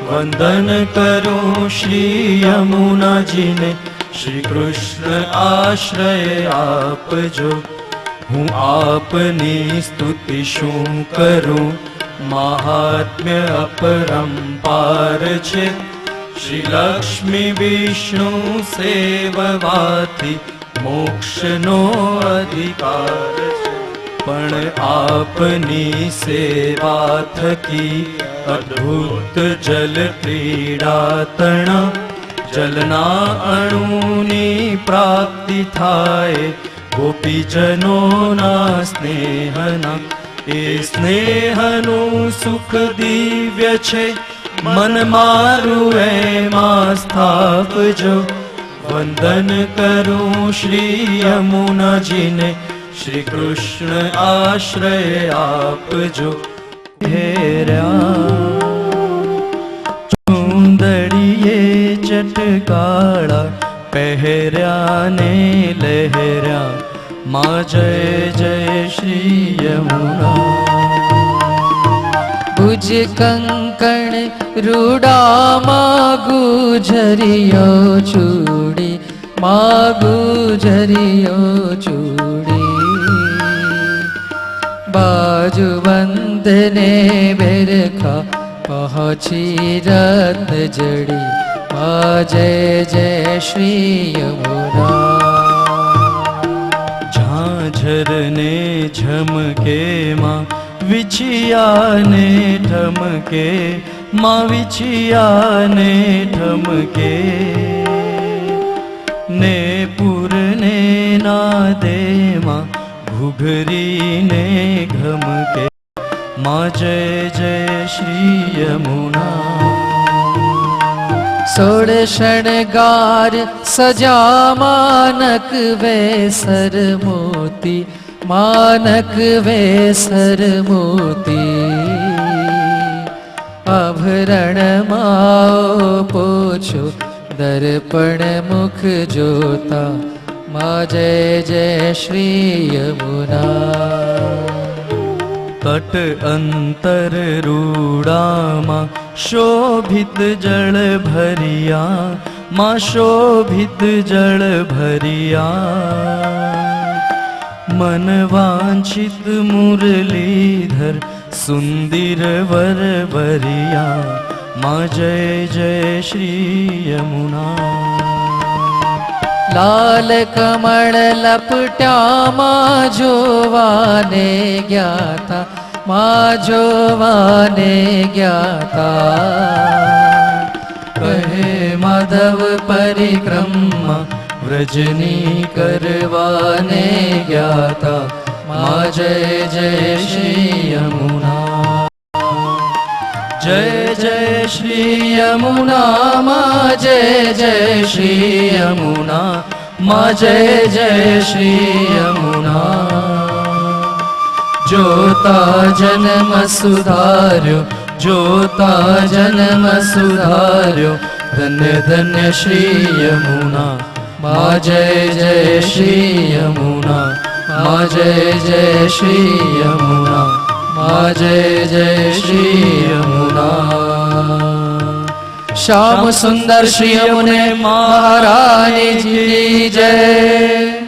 वंदन करूं श्री यमुना जी ने, श्री कृष्ण आश्रय आपजो। हूँ आपनी स्तुति शू करूं, महात्म्य अपरंपार छे। श्री लक्ष्मी विष्णु सेववाथी मोक्षनो अधिकार छे। पण आपनी सेवा थकी अद्भुत जल क्रीड़ा तणा। जलना अणुनी प्राप्ति थाय गोपीजनोना स्नेहना। ए स्नेहनु सुख दिव्य छे, मन मारू एमां स्थापजो। वंदन करूं श्री यमुना जी ने, श्री कृष्ण आश्रय आपजो। हेर्या चूंदड़िये चटकाड़ा, पहर्या ने लहर्या। माँ जय जय श्री यमुना। भुज कंकण रूडा माँ गुजरियो चूड़ी, माँ गुजरियो चूड़ी। बाजू बंदने बेरखा पहुँची रत्न जड़ी। माँ जय जय श्री यमुना। झांझर ने झमके माँ विछिया ने ठमके। माँ विछिया ने ठमके। ने पुर ने नादे माँ घुघरी ने घमके। माँ जय जय श्री यमुना। सोड़ शणगार सजा मानक वेसर मोती, मानक वेसर मोती। आभरण माओ पोछो दर्पण मुख जोता। माँ जय जय श्री यमुना। तट अंतर रूड़ा माँ शोभित जल भरिया। माँ शोभित जल भरिया। मन वांछित मुरलीधर सुंदर वर वरिया। माँ जय जय श्री यमुना। लाल कमल लपट्या माँ जोवाने ज्ञाता। माँ जोवाने ज्ञाता। कहे माधव परिक्रमा व्रजनी करवाने ज्ञाता। माँ जय जय श्री यमुना। जय जय श्री यमुना। माँ जय जय श्री यमुना। माँ जय जय श्री यमुना। जोता जन्म सुधार्यो, जोता जन्म सुधार्यो। धन्य धन्य श्री यमुना। माँ जय जय श्री यमुना। माँ जय जय श्री यमुना। माँ जय जय श्री यमुना। श्याम सुंदर श्री यमुने महारानी जी जय।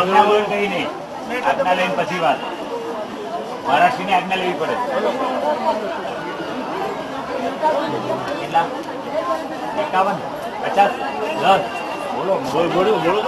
આજ્ઞા વગર કઈ નહીં. આજ્ઞા લઈને પછી વાત. મહારાષ્ટ્રની આજ્ઞા લેવી પડે. કેટલા? 51, 50, 10. બોલો બોલો બોલો બોલો.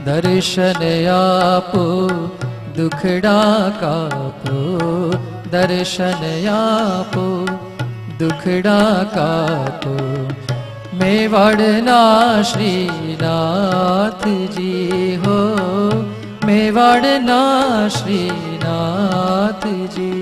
દર્શન આપો દુખડા કાપો, દર્શન આપો દુખડા કાપો, મેવાડના શ્રીનાથજી હો, મેવાડના શ્રીનાથજી.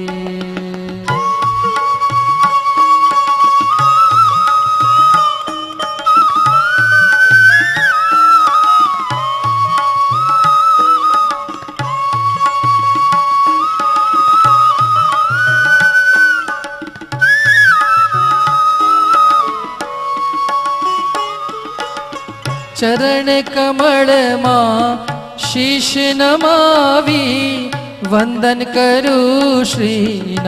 ચરણ કમળમાં શીશ નમાવી વંદન કરું શ્રીનાથજી.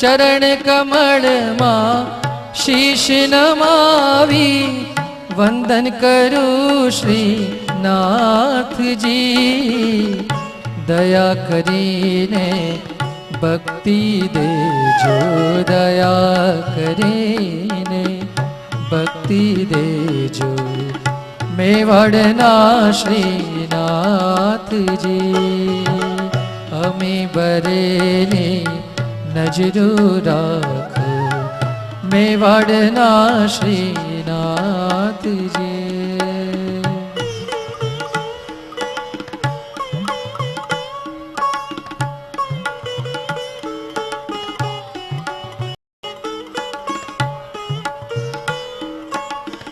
ચરણ કમળમાં શીશ નમાવી વંદન કરું શ્રીનાથજી. દયા કરીને ભક્તિ દેજો, દયા કરીને ભક્તિ દેજો, મેવાડના શ્રીનાથજી. અમે બરેલી નજરો રાખો, મેવાડના શ્રીનાથજી.